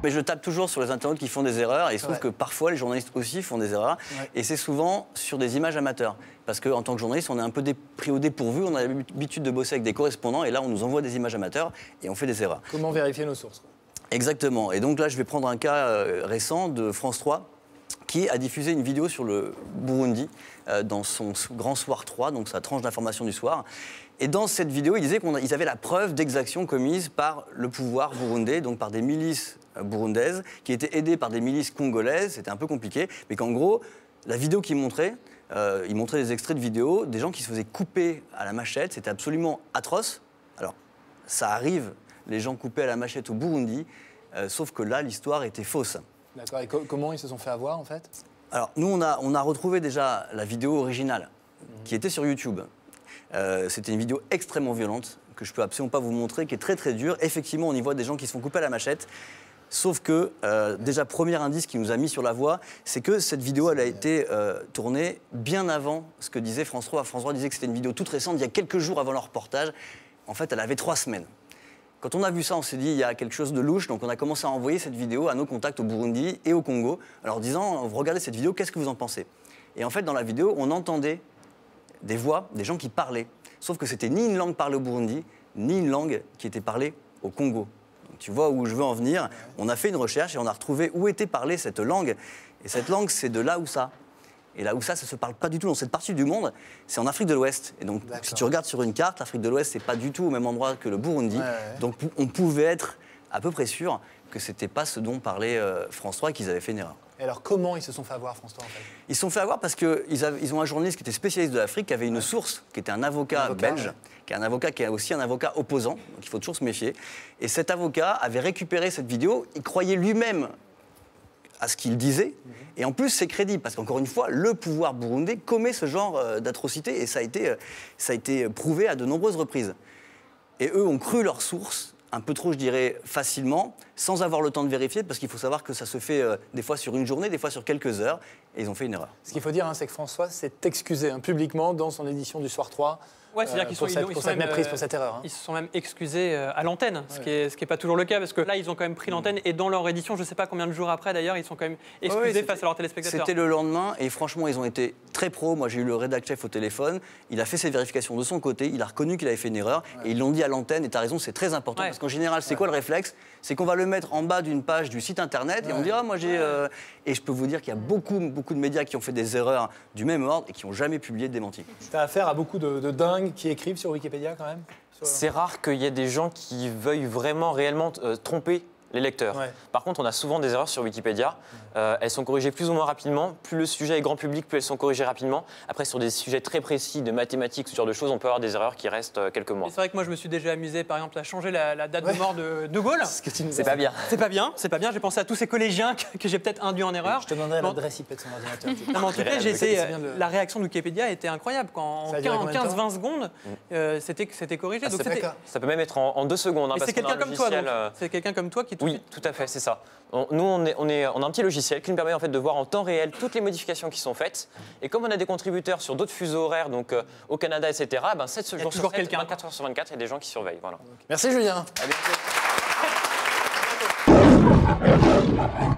Mais je tape toujours sur les internautes qui font des erreurs et il se trouve que parfois les journalistes aussi font des erreurs et c'est souvent sur des images amateurs. Parce qu'en tant que journaliste, on est un peu pris au dépourvu, on a l'habitude de bosser avec des correspondants et là on nous envoie des images amateurs et on fait des erreurs. Comment vérifier nos sources? Exactement. Et donc là je vais prendre un cas récent de France 3 qui a diffusé une vidéo sur le Burundi dans son grand soir 3, donc sa tranche d'information du soir. Et dans cette vidéo, il disait qu'ils avaient la preuve d'exactions commises par le pouvoir burundais, donc par des milices burundaises, qui étaient aidées par des milices congolaises. C'était un peu compliqué, mais qu'en gros, la vidéo qu'il montrait, il montrait des extraits de vidéos, des gens qui se faisaient couper à la machette. C'était absolument atroce. Alors, ça arrive, les gens coupés à la machette au Burundi, sauf que là, l'histoire était fausse. D'accord, et comment ils se sont fait avoir, en fait? Alors, nous, on a retrouvé déjà la vidéo originale, qui était sur YouTube. C'était une vidéo extrêmement violente, que je peux absolument pas vous montrer, qui est très très dure. Effectivement, on y voit des gens qui se font couper à la machette. Sauf que, déjà, premier indice qui nous a mis sur la voie, c'est que cette vidéo, elle a été tournée bien avant ce que disait France 3. France 3 disait que c'était une vidéo toute récente, il y a quelques jours avant leur reportage. En fait, elle avait 3 semaines. Quand on a vu ça, on s'est dit, il y a quelque chose de louche. Donc, on a commencé à envoyer cette vidéo à nos contacts au Burundi et au Congo, en disant, regardez cette vidéo, qu'est-ce que vous en pensez? Et en fait, dans la vidéo, on entendait des voix, des gens qui parlaient. Sauf que c'était ni une langue parlée au Burundi, ni une langue qui était parlée au Congo. Donc, tu vois où je veux en venir. On a fait une recherche et on a retrouvé où était parlée cette langue. Et cette langue, c'est de là où ça. Et là où ça se parle pas du tout dans cette partie du monde, c'est en Afrique de l'Ouest. Et donc, si tu regardes sur une carte, l'Afrique de l'Ouest, c'est pas du tout au même endroit que le Burundi. Donc, on pouvait être à peu près sûr que c'était pas ce dont parlait France 3 et qu'ils avaient fait une erreur. Et alors, comment ils se sont fait avoir, France 3, en fait? Ils se sont fait avoir parce qu'ils ont un journaliste qui était spécialiste de l'Afrique, qui avait une source, qui était un avocat belge, qui est un avocat qui est aussi un avocat opposant, donc il faut toujours se méfier. Et cet avocat avait récupéré cette vidéo, il croyait lui-même à ce qu'il disait, et en plus c'est crédible, parce qu'encore une fois, le pouvoir burundais commet ce genre d'atrocité, et ça a été prouvé à de nombreuses reprises. Et eux ont cru leur source, un peu trop, je dirais, facilement, sans avoir le temps de vérifier, parce qu'il faut savoir que ça se fait des fois sur une journée, des fois sur quelques heures, et ils ont fait une erreur. Ce qu'il faut dire, c'est que François s'est excusé publiquement dans son édition du Soir 3. Ouais, c'est-à-dire qu'ils pour cette méprise, pour cette erreur. Ils se sont même excusés à l'antenne, ce qui est pas toujours le cas, parce que là, ils ont quand même pris l'antenne, et dans leur édition, je ne sais pas combien de jours après, d'ailleurs, ils sont quand même excusés face à leurs téléspectateurs. C'était le lendemain, et franchement, ils ont été très pros. Moi, j'ai eu le rédac chef au téléphone, il a fait ses vérifications de son côté, il a reconnu qu'il avait fait une erreur, et ils l'ont dit à l'antenne, et tu as raison, c'est très important, parce qu'en général, c'est quoi le réflexe? C'est qu'on va le mettre en bas d'une page du site internet, et on dira, moi j'ai... Et je peux vous dire qu'il y a beaucoup de médias qui ont fait des erreurs du même ordre, et qui n'ont jamais publié de démenti. Tu as affaire à beaucoup de dingues qui écrivent sur Wikipédia, quand même? C'est rare qu'il y ait des gens qui veuillent vraiment, réellement tromper les lecteurs. Par contre, on a souvent des erreurs sur Wikipédia. Elles sont corrigées plus ou moins rapidement. Plus le sujet est grand public, plus elles sont corrigées rapidement. Après, sur des sujets très précis de mathématiques, ce genre de choses, on peut avoir des erreurs qui restent quelques mois. C'est vrai que moi, je me suis déjà amusé, par exemple, à changer la date de mort de De Gaulle. C'est pas bien. C'est pas bien, c'est pas bien. J'ai pensé à tous ces collégiens que j'ai peut-être induits en erreur. Je te demanderai l'adresse IP de son ordinateur. Non, mais en tout cas, la réaction de Wikipédia était incroyable. En 15-20 secondes, c'était corrigé. Donc ça peut même être en 2 secondes. C'est quelqu'un comme toi, donc. C'est quelqu'un comme toi qui... Oui, tout à fait, c'est ça. Nous, on a un petit logiciel qui nous permet en fait de voir en temps réel toutes les modifications qui sont faites. Et comme on a des contributeurs sur d'autres fuseaux horaires, donc au Canada, etc., 7 jours sur 7, 24 heures sur 24, il y a des gens qui surveillent. Voilà. Merci Julien. À bientôt.